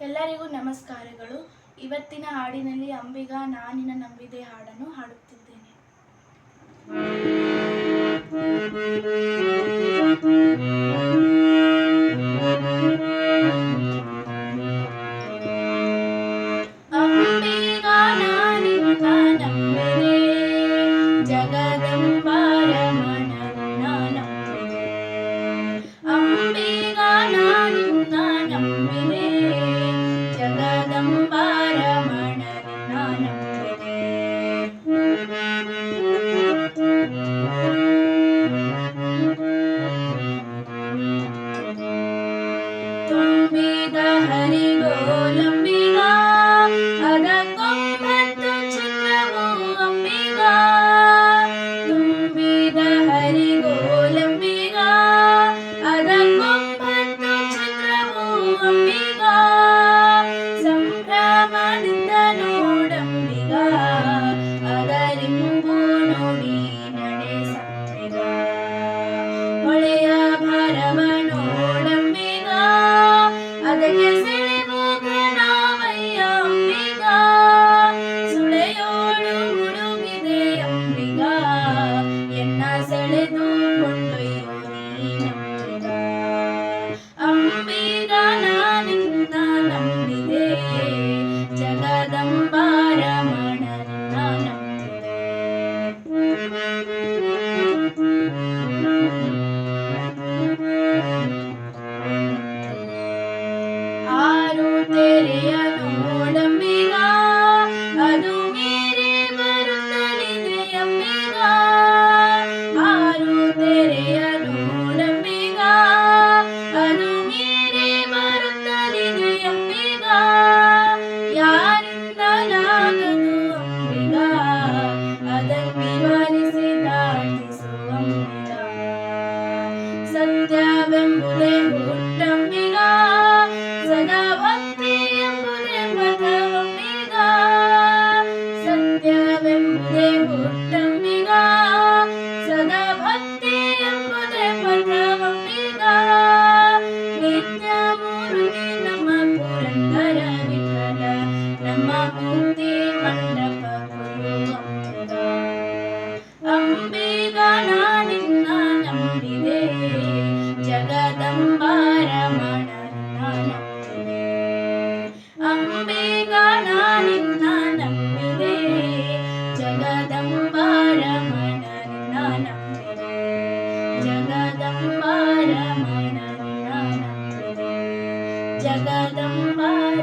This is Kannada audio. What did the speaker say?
ಎಲ್ಲರಿಗೂ ನಮಸ್ಕಾರಗಳು. ಇವತ್ತಿನ ಹಾಡಿನಲ್ಲಿ ಅಂಬಿಗ ನಾನಿನ ನಂಬಿದೆ ಹಾಡನ್ನು ಹಾಡುತ್ತಿದ್ದೇನೆ. ಅಂಬಿಗ ನಾನಿನ್ನ ನಂಬಿದೆ, ಜಗದಂಬಾರ ಮನನ ನಂಬಿದೆ. ಅಂಬಿಗ ನಾನಿನ್ನ ನಂಬಿದೆ, ಜಗದಂಬಾರ ಮನನ ನಂಬಿದೆ. ತುಂಬಿದ ಹರಿಗೋಲಂಬಿಗ, ಅದಕ್ಕೊಂಬತ್ತು ಚಿತ್ರವು ಅಂಬಿಗ. ತುಂಬಿದ ಹರಿಗೋಲಂಬಿಗ, ಅದಕ್ಕೊಂಬತ್ತು ಚಿತ್ರವು ಅಂಬಿಗ. ಸಂಭ್ರಮದಿಂದ ನೋಡಂಬಿಗ, ಅದರಿಂಬು ನೋಡಿ ನಡೆ ಸಂಬಿಗ. ಹೊಳೆಯ ಭಾರವ ನೋಡಂಬಿಗ, ಅದಕ್ಕೆ ಸೆಳೆವು ಘನವಯ್ಯ ಅಂಬಿಗ. ಸುಳೆಯೋಳು ಹುಡುಗಿದೆ ಅಂಬಿಗ, ಎನ್ನ ಸೆಳೆದು ಕೊಂಡೊಯ್ಯೋ ನೀನಂಬಿಗ. ಅಂಬಿಗ ನಾನಿನ್ನ ನಂಬಿದೆ, ಜಗದಂಬಾರ ಮನನ ನಂಬಿದೆ. ಆರು ತೆರೆಯ ನೋಡಂಬಿಗ, ಅದು ಮೀರಿ ಬರುತ್ತಲಿದೆ ಅಂಬಿಗ. ಆರು ತೆರೆಯ ನೋಡಂಬಿಗ, ಅದು ಮೀರಿ ಬರುತ್ತಲಿದೆ ಅಂಬಿಗ. ಯಾರಿಂದಲಾಗದು ಅಂಬಿಗ, ಅದನ್ನಿವಾರಿಸಿ ದಾಟಿಸು ಅಂಬಿಗ. ಸತ್ಯವೆಂಬುದೇ ಹುಟ್ಟಂಬಿಗ, ಸದಾ ಭಕ್ತಿ ಎಂಬುದೇ ಪಥವಂಬಿಗ. ಸತ್ಯವೆಂಬುದೇ ಹುಟ್ಟಂಬಿಗ, ಸದಾ ಭಕ್ತಿ ಎಂಬುದೇ ಪಥವಂಬಿಗ. ನಿತ್ಯ ಮೂರ್ತಿ ನಮ್ಮ ಪುರಂದರ ವಿಠಲ, ನಮ್ಮ ಮುಕ್ತಿ ಮಂಡಪ ಗುರು ಅಂಬಿಗ. ಅಂಬಿಗ ನಾನಿನ್ನ ನಂಬಿದೆ, ಜಗದಂಬಾರ ಮನನ ನಂಬಿದೆ. ಅಂಬಿಗ ನಾನಿನ್ನ ನಂಬಿದೆ, ಜಗದಂಬಾರ ಮನನ ನಂಬಿದೆ. ಜಗದಂಬಾರ ಮನನ ನಂಬಿದೆ. ಜಗದಂಬಾರ